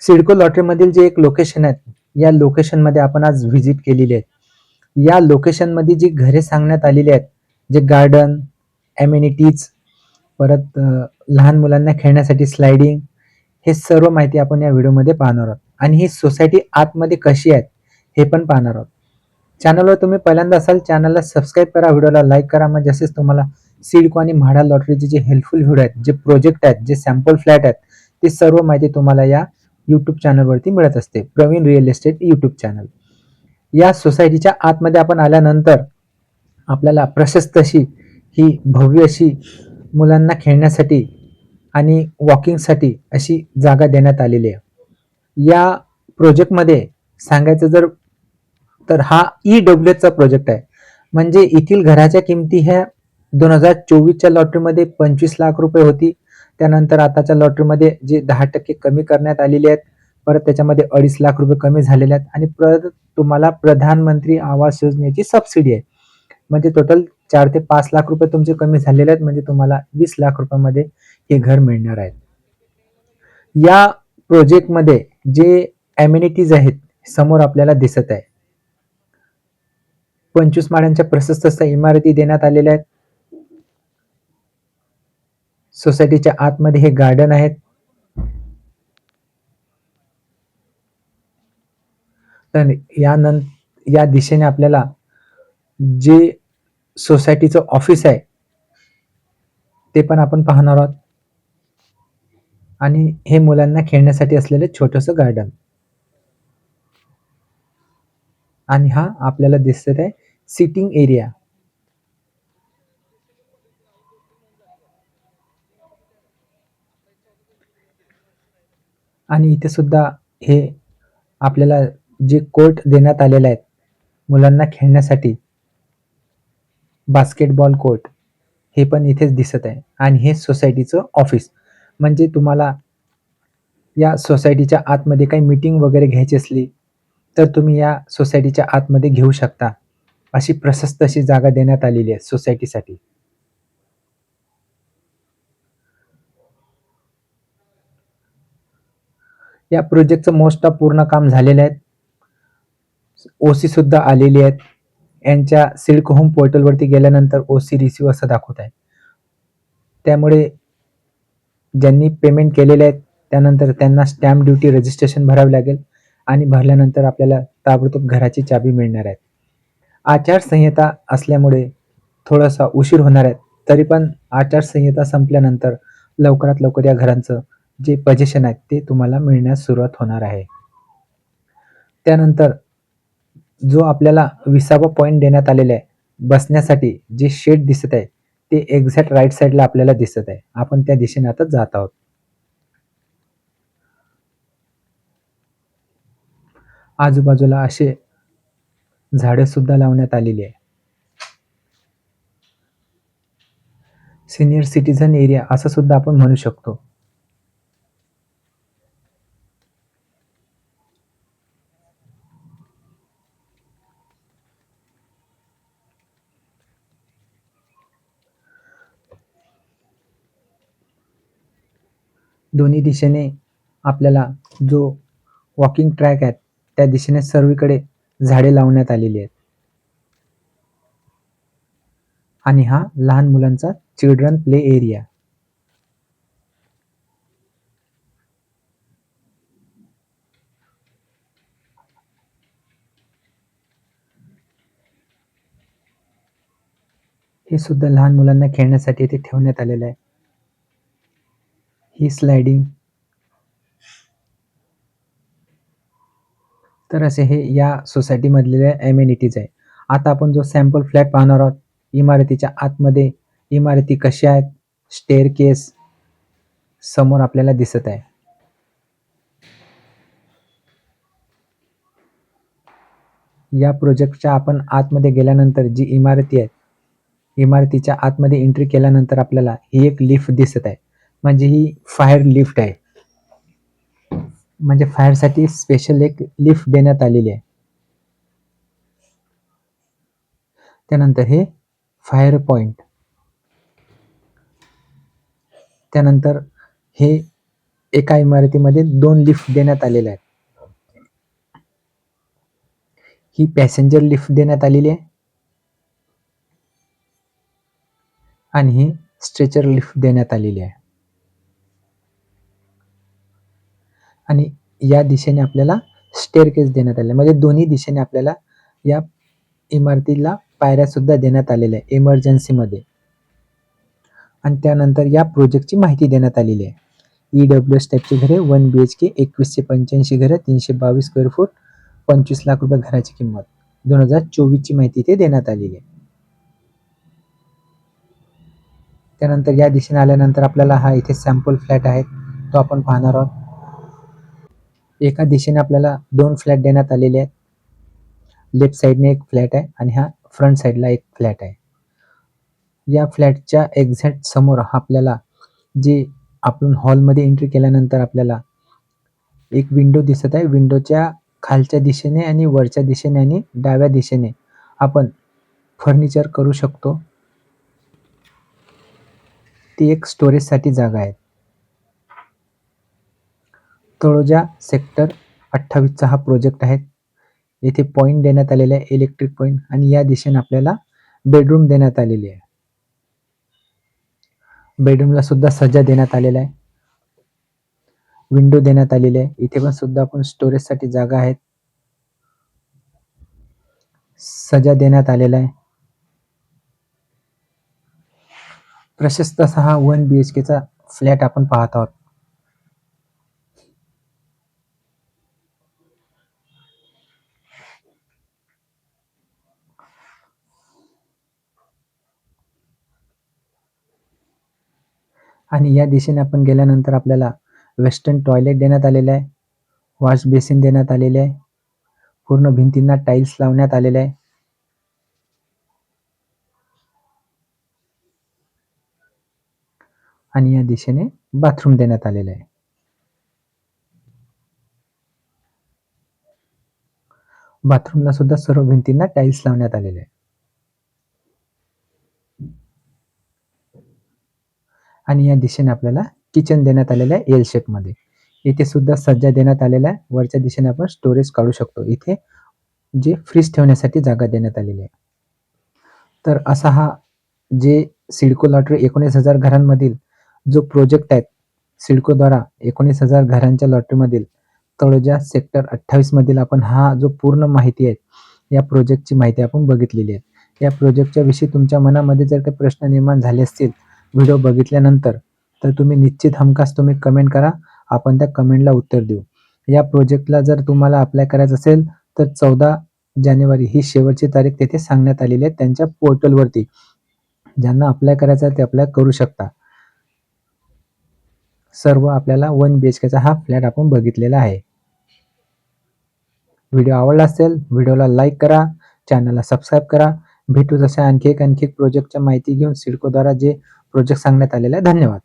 सिडको लॉटरीमधील जे एक लोकेशन आहे, या लोकेशनमध्ये आपण आज व्हिजिट केलेली आहे. या लोकेशनमध्ये जी घरे सांगण्यात आलेली आहेत, जे गार्डन, एमेनिटीज, परत लहान मुलांना खेळण्यासाठी स्लायडिंग, हे सर्व माहिती आपण या व्हिडिओमध्ये पाहणार आहोत. आणि ही सोसायटी आतमध्ये कशी आहे, हे पण पाहणार आहोत. चॅनलवर तुम्ही पहिल्यांदा असाल, चॅनलला सबस्क्राईब करा, व्हिडिओला लाईक करा. म्हणजे असेच तुम्हाला सिडको आणि म्हाडा लॉटरीचे जे हेल्पफुल व्हिडिओ आहेत, जे प्रोजेक्ट आहेत, जे सॅम्पल फ्लॅट आहेत, ते सर्व माहिती तुम्हाला या यूट्यूब चॅनलवरती मिळत असते. Praveen real estate YouTube channel. या सोसायटीच्या आतमध्ये आपण आल्यानंतर आपल्याला प्रशस्त अशी ही भव्य अशी मुलांना खेळण्यासाठी आणि वॉकिंगसाठी अशी जागा देण्यात आलेली आहे. या प्रोजेक्टमध्ये सांगायचं जर तर हा ईडब्ल्यूएचचा प्रोजेक्ट आहे. म्हणजे येथील घराच्या किमती ह्या 2024च्या लॉटरीमध्ये 25 लाख रुपये होती. त्यानंतर आताच्या लॉटरीमध्ये जे 10% कमी करण्यात आलेली आहेत. परत त्याच्यामध्ये 2.5 लाख रुपये कमी झालेले आहेत आणि परत तुम्हाला प्रधानमंत्री आवास योजनेची सबसिडी आहे. म्हणजे टोटल 4 ते 5 लाख रुपये तुमचे कमी झालेले आहेत. म्हणजे तुम्हाला 20 लाख रुपयामध्ये हे घर मिळणार आहे. या प्रोजेक्टमध्ये जे अमेनिटीज आहेत समोर आपल्याला दिसत आहे. 25 माळ्यांच्या प्रशस्त अशा इमारती देण्यात आलेल्या आहेत. सोसायटीच्या आतमध्ये हे गार्डन आहेत. तर या दिशेने आपल्याला जे सोसायटीचं ऑफिस आहे ते पण आपण पाहणार आहोत. आणि हे मुलांना खेळण्यासाठी असलेले छोटंसं गार्डन. आणि हा आपल्याला दिसत आहे सिटिंग एरिया. आणि इथे सुद्धा हे आपल्याला जे कोर्ट देण्यात आलेले आहेत मुलांना खेळण्यासाठी, बास्केटबॉल कोर्ट, हे पण इथेच दिसत आहे. आणि हे सोसायटीचं ऑफिस. म्हणजे तुम्हाला या सोसायटीच्या आतमध्ये काही मीटिंग वगैरे घ्यायची असली तर तुम्ही या सोसायटीच्या आतमध्ये घेऊ शकता. अशी प्रशस्त अशी जागा देण्यात आलेली आहे सोसायटीसाठी. या प्रोजेक्टचं मोस्ट ऑफ पूर्ण काम झालेलं आहे. ओसी सुद्धा आलेली आहेत. यांच्या सिडको होम पोर्टलवरती गेल्यानंतर ओसी रिसीव्ह असं दाखवत आहे. त्यामुळे ज्यांनी पेमेंट केलेले आहेत त्यानंतर त्यांना स्टॅम्प ड्युटी रजिस्ट्रेशन भरावे लागेल आणि भरल्यानंतर आपल्याला ताबडतोब घराची चाबी मिळणार आहे. आचारसंहिता असल्यामुळे थोडासा उशीर होणार आहे. तरी पण आचारसंहिता संपल्यानंतर लवकरात लवकर या घरांचं जे पोझिशन आहे ते तुम्हाला मिळण्यास सुरुवात होणार आहे. त्यानंतर जो आपल्याला 20वा पॉईंट देण्यात आलेला आहे बसण्यासाठी, जे शेड दिसत आहे ते एक्झॅक्ट राईट साईडला आपल्याला दिसत आहे. आपण त्या दिशेने आता जात आहोत. आजूबाजूला असे झाडे सुद्धा लावण्यात आलेली आहे. सिनियर सिटीझन एरिया असं सुद्धा आपण म्हणू शकतो. दोन्ही दिशेने आपल्याला जो वॉकिंग ट्रॅक आहे त्या दिशेने सर्वीकडे झाडे लावण्यात आलेली आहेत. आणि हा लहान मुलांचा चिल्ड्रन प्ले एरिया. हे सुद्धा लहान मुलांना खेळण्यासाठी इथे ठेवण्यात आलेलं आहे. ही स्लायडिंग. तर असे हे या सोसायटी मधले एमेनिटीज आहे. आता आपण जो सॅम्पल फ्लॅट पाहणार आहोत इमारतीच्या आतमध्ये, इमारती कशा आहेत, स्टेअरकेस समोर आपल्याला दिसत आहे. या प्रोजेक्टच्या आपण आतमध्ये गेल्यानंतर जी इमारती आहेत, इमारतीच्या आतमध्ये एंट्री केल्यानंतर आपल्याला ही एक लिफ्ट दिसत आहे. म्हणजे ही फायर लिफ्ट आहे. म्हणजे फायरसाठी स्पेशल एक लिफ्ट देण्यात आलेली आहे. त्यानंतर हे फायर पॉइंट. त्यानंतर हे एका इमारतीमध्ये 2 लिफ्ट देण्यात आलेल्या आहेत. ही पॅसेंजर लिफ्ट देण्यात आलेली आहे आणि ही स्ट्रेचर लिफ्ट देण्यात आलेली आहे. आणि या दिशेने आपल्याला स्टेअरकेस देण्यात आले, म्हणजे दोन्ही दिशेने आपल्याला या इमारतीला पायऱ्या सुद्धा देण्यात आलेल्या आहे इमर्जन्सीमध्ये. आणि त्यानंतर या प्रोजेक्टची माहिती देण्यात आलेली आहे. EWS टाईपची घरे 1 BHK 2185 घरं 322 स्क्वेअर फूट 25 लाख रुपये घराची किंमत 2024 ची माहिती इथे देण्यात आलेली आहे. त्यानंतर या दिशेने आल्यानंतर आपल्याला हा इथे सॅम्पल फ्लॅट आहे तो आपण पाहणार आहोत. एका दिशेने आपल्याला 2 फ्लॅट देण्यात आलेले आहेत. लेफ्ट साईडने एक फ्लॅट आहे आणि हा फ्रंट साईडला एक फ्लॅट आहे. या फ्लॅटच्या एक्झॅक्ट समोर आपल्याला जे आपण हॉलमध्ये एंट्री केल्यानंतर आपल्याला एक विंडो दिसत आहे. विंडोच्या खालच्या दिशेने आणि वरच्या दिशेने आणि डाव्या दिशेने आपण फर्निचर करू शकतो. ती एक स्टोरेजसाठी जागा आहे. तळोजा सेक्टर 28चा हा प्रोजेक्ट आहे. येथे पॉइंट देण्यात आलेला आहे, इलेक्ट्रिक पॉइंट, आणि या दिशेने आपल्याला बेडरूम देण्यात आलेली आहे. बेडरूमला सुद्धा सज्जा देण्यात आलेला आहे. विंडो देण्यात आलेली आहे. इथे पण सुद्धा आपण स्टोरेजसाठी जागा आहे. सज्जा देण्यात आलेला आहे. प्रशस्त असा हा 1 BHKचा फ्लॅट आपण पाहत आहोत. आणि या दिशेने आपण गेल्यानंतर आपल्याला वेस्टर्न टॉयलेट देण्यात आलेलं आहे. वॉश बेसिन देण्यात आलेले आहे. पूर्ण भिंतींना टाइल्स लावण्यात आलेले आहे. आणि या दिशेने बाथरूम देण्यात आलेले आहे. बाथरूमला सुद्धा सर्व भिंतींना टाइल्स लावण्यात आलेले आहे. आणि या दिशेने आपल्याला किचन देण्यात आलेलं आहे एल शेप मध्ये. इथे सुद्धा सज्जा देण्यात आलेला आहे. वरच्या दिशेने आपण स्टोरेज काढू शकतो. इथे जे फ्रीज ठेवण्यासाठी जागा देण्यात आलेली आहे. तर असा हा जे सिडको लॉटरी 19,000 घरांमधील जो प्रोजेक्ट आहे, सिडकोद्वारा 19,000 घरांच्या लॉटरीमधील तळोजा सेक्टर 28 मधील आपण हा जो पूर्ण माहिती आहे, या प्रोजेक्टची माहिती आपण बघितलेली आहे. या प्रोजेक्टच्या विषयी तुमच्या मनामध्ये जर काही प्रश्न निर्माण झाले असतील व्हिडिओ बघितल्यानंतर, तर तुम्ही निश्चित हमखास तुम्ही कमेंट करा. आपण त्या कमेंटला उत्तर देऊ. या प्रोजेक्टला जर तुम्हाला अप्लाय करायचं असेल तर 14 जानेवारी ही शेवटची तारीख तेथे सांगण्यात आलेली आहे त्यांच्या पोर्टलवरती. ज्यांना अप्लाय करायचं आहे ते अप्लाय करू शकता. सर्व आपल्याला 1 BHKचा हा फ्लॅट आपण बघितलेला आहे. व्हिडिओ आवडला असेल व्हिडिओला लाईक करा, चॅनलला सबस्क्राईब करा. भेटू तशा आणखी एक प्रोजेक्टच्या माहिती घेऊन सिडकोद्वारा जे प्रोजेक्ट सांगण्यात आलेले आहे. धन्यवाद.